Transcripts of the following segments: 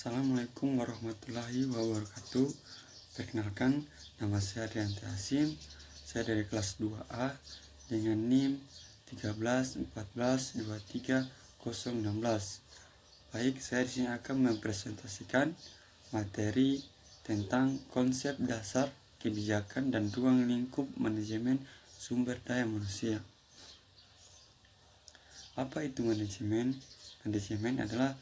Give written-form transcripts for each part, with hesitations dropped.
Assalamualaikum warahmatullahi wabarakatuh. Perkenalkan, nama saya Rianti Hasim. Saya dari kelas 2A dengan NIM 1314230016. Baik, saya di sini akan mempresentasikan materi tentang konsep dasar kebijakan dan ruang lingkup manajemen sumber daya manusia. Apa itu manajemen? Manajemen adalah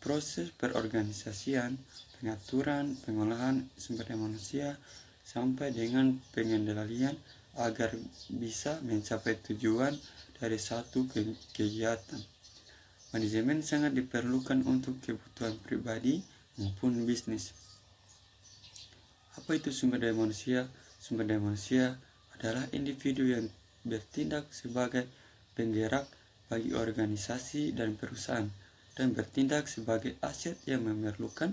proses perorganisasian, pengaturan, pengolahan sumber daya manusia sampai dengan pengendalian agar bisa mencapai tujuan dari satu kegiatan. Manajemen sangat diperlukan untuk kebutuhan pribadi maupun bisnis. Apa itu sumber daya manusia? Sumber daya manusia adalah individu yang bertindak sebagai penggerak bagi organisasi dan perusahaan, dan bertindak sebagai aset yang memerlukan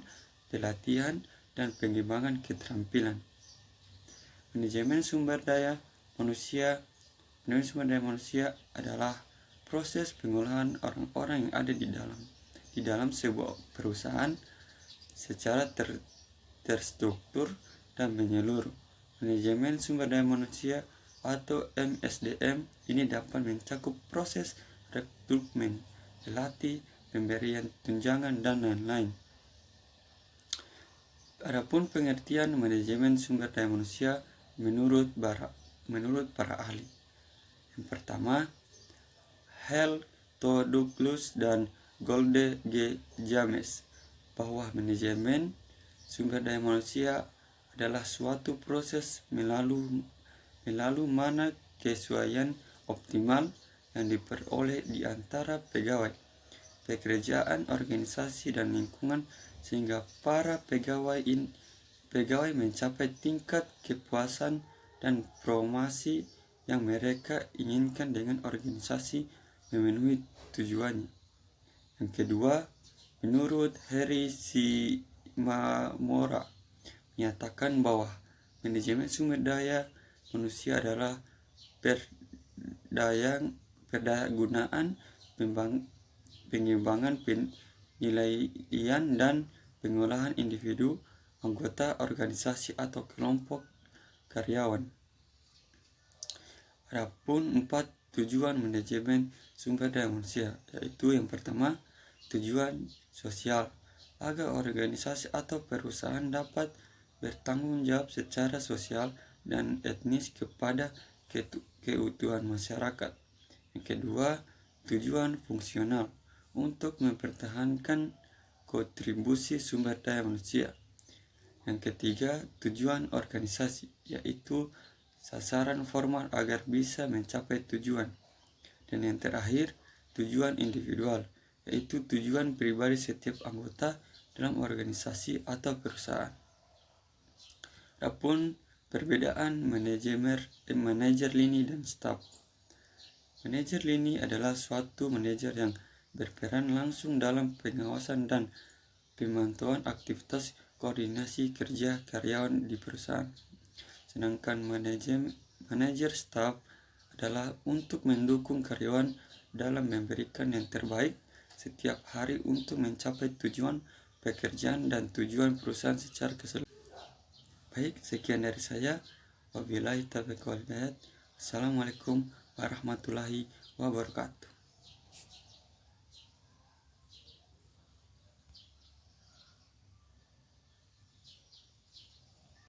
pelatihan dan pengembangan keterampilan. Manajemen sumber daya manusia adalah proses pengolahan orang-orang yang ada di dalam sebuah perusahaan secara terstruktur dan menyeluruh. Manajemen sumber daya manusia atau MSDM ini dapat mencakup proses rekrutmen, pelatih, pemberian tunjangan, dan lain-lain. Adapun pengertian manajemen sumber daya manusia menurut para ahli. Yang pertama, Hale, Douglas, dan Golde G. James, bahwa manajemen sumber daya manusia adalah suatu proses melalui mana kesesuaian optimal yang diperoleh di antara pegawai, pekerjaan, organisasi, dan lingkungan sehingga para pegawai mencapai tingkat kepuasan dan promosi yang mereka inginkan dengan organisasi memenuhi tujuannya. Yang kedua, menurut Harry Shimamura menyatakan bahwa manajemen sumber daya manusia adalah perdayagunaan, pengembangan, penilaian, dan pengolahan individu, anggota organisasi atau kelompok karyawan. Adapun 4 tujuan manajemen sumber daya manusia, yaitu yang pertama, tujuan sosial, agar organisasi atau perusahaan dapat bertanggung jawab secara sosial dan etnis kepada keutuhan masyarakat. Yang kedua, tujuan fungsional, untuk mempertahankan kontribusi sumber daya manusia. Yang ketiga, tujuan organisasi, yaitu sasaran formal agar bisa mencapai tujuan. Dan yang terakhir, tujuan individual, yaitu tujuan pribadi setiap anggota dalam organisasi atau perusahaan. Adapun perbedaan manajer lini dan staf. Manajer lini adalah suatu manajer yang berperan langsung dalam pengawasan dan pemantauan aktivitas koordinasi kerja karyawan di perusahaan. Sedangkan manajer staf adalah untuk mendukung karyawan dalam memberikan yang terbaik setiap hari untuk mencapai tujuan pekerjaan dan tujuan perusahaan secara keseluruhan. Baik, sekian dari saya. Wabillahi taufiq wal hidayah. Assalamualaikum warahmatullahi wabarakatuh.